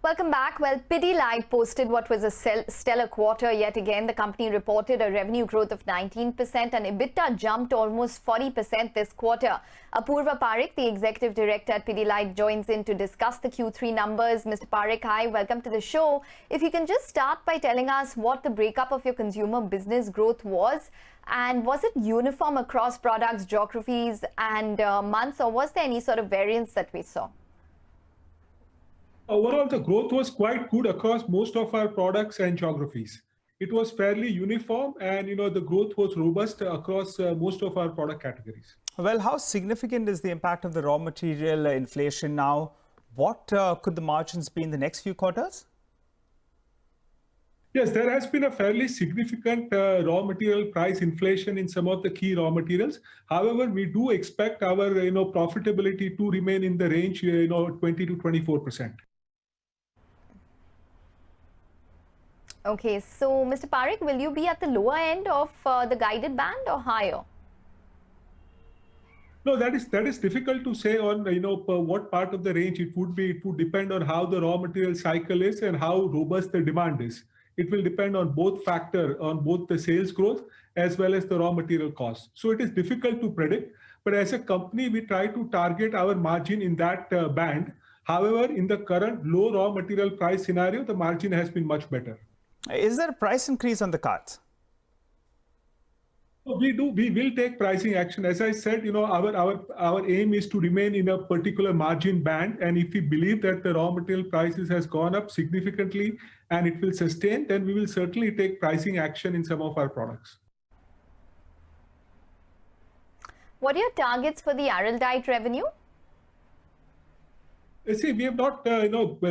Welcome back. Well, Pidilite posted what was a stellar quarter yet again. The company reported a revenue growth of 19% and EBITDA jumped almost 40% this quarter. Apurva Parekh, the executive director at Pidilite, joins in to discuss the Q3 numbers. Mr. Parekh, hi, welcome to the show. If you can just start by telling us what the breakup of your consumer business growth was, and was it uniform across products, geographies and months, or was there any sort of variance that we saw? Overall, the growth was quite good across most of our products and geographies. It was fairly uniform and the growth was robust across most of our product categories. Well, how significant is the impact of the raw material inflation now? What could the margins be in the next few quarters? Yes, there has been a fairly significant raw material price inflation in some of the key raw materials. However, we do expect our profitability to remain in the range 20 to 24%. Okay, so Mr. Parekh, will you be at the lower end of the guided band or higher? No, that is difficult to say on what part of the range it would be. It would depend on how the raw material cycle is and how robust the demand is. It will depend on both factors, on both the sales growth as well as the raw material cost. So it is difficult to predict, but as a company, we try to target our margin in that band. However, in the current low raw material price scenario, the margin has been much better. Is there a price increase on the cards? We will take pricing action. As I said, our aim is to remain in a particular margin band. And if we believe that the raw material prices has gone up significantly and it will sustain, then we will certainly take pricing action in some of our products. What are your targets for the Araldite revenue? See, we have not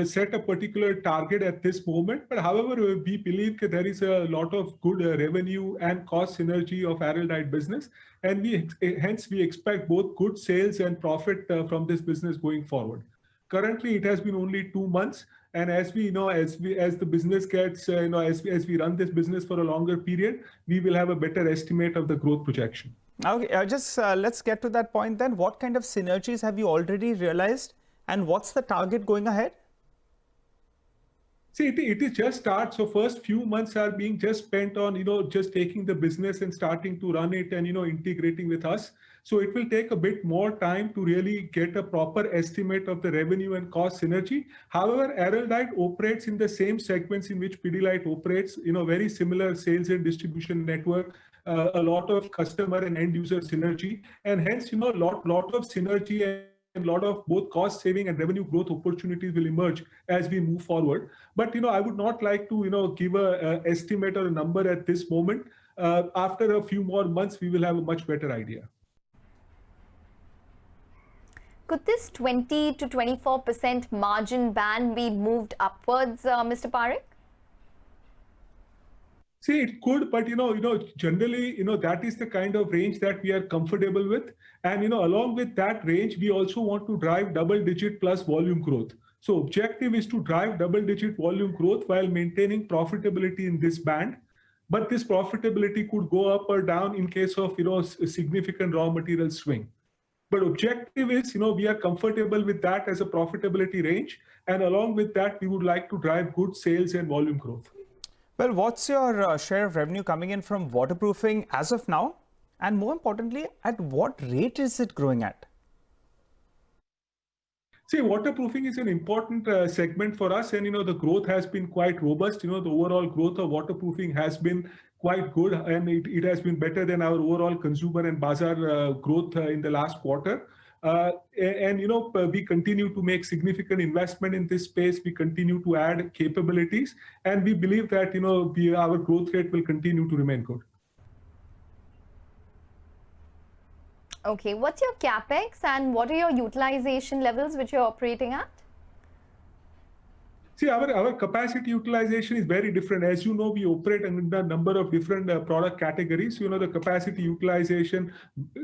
set a particular target at this moment, but however, we believe that there is a lot of good revenue and cost synergy of Araldite business, and hence we expect both good sales and profit from this business going forward. Currently, it has been only 2 months, and as we know, as the business gets, as we run this business for a longer period, we will have a better estimate of the growth projection. Okay, let's get to that point then. What kind of synergies have you already realized? And what's the target going ahead? See, it is just start. So first few months are being just spent on, just taking the business and starting to run it and, integrating with us. So it will take a bit more time to really get a proper estimate of the revenue and cost synergy. However, Araldite operates in the same segments in which Pidilite operates, very similar sales and distribution network, a lot of customer and end user synergy, and hence, lot of synergy and a lot of both cost saving and revenue growth opportunities will emerge as we move forward. But, I would not like to, give a estimate or a number at this moment. After a few more months, we will have a much better idea. Could this 20 to 24% margin band be moved upwards, Mr. Parekh? See, it could, but generally, that is the kind of range that we are comfortable with. And along with that range, we also want to drive double-digit plus volume growth. So objective is to drive double-digit volume growth while maintaining profitability in this band. But this profitability could go up or down in case of a significant raw material swing. But objective is, we are comfortable with that as a profitability range. And along with that, we would like to drive good sales and volume growth. Well, what's your share of revenue coming in from waterproofing as of now? And more importantly, at what rate is it growing at? See, waterproofing is an important segment for us, and the growth has been quite robust. The overall growth of waterproofing has been quite good, and it has been better than our overall consumer and bazaar growth in the last quarter. We continue to make significant investment in this space. We continue to add capabilities, and we believe that our growth rate will continue to remain good. Okay, what's your capex and what are your utilization levels which you're operating at? See, our capacity utilization is very different. As you know, we operate in a number of different product categories. The capacity utilization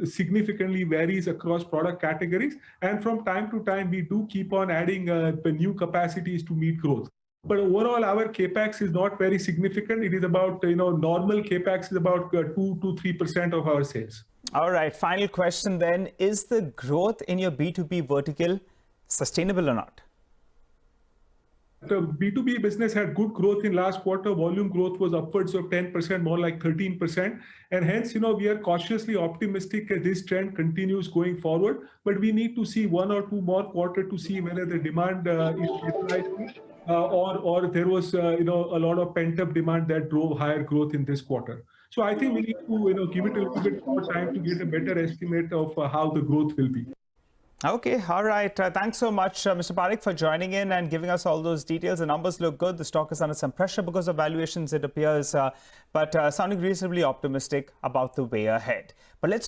significantly varies across product categories. And from time to time, we do keep on adding new capacities to meet growth. But overall, our capex is not very significant. It is about, normal capex is about 2 to 3% of our sales. All right, final question then. Is the growth in your B2B vertical sustainable or not? The B2B business had good growth in last quarter. Volume growth was upwards of 10%, more like 13%. And hence, we are cautiously optimistic that this trend continues going forward. But we need to see 1 or 2 more quarters to see whether the demand is stabilizing or there was, a lot of pent-up demand that drove higher growth in this quarter. So I think we need to, give it a little bit more time to get a better estimate of how the growth will be. Okay, all right. Thanks so much, Mr. Parekh, for joining in and giving us all those details. The numbers look good. The stock is under some pressure because of valuations, it appears, but sounding reasonably optimistic about the way ahead. But let's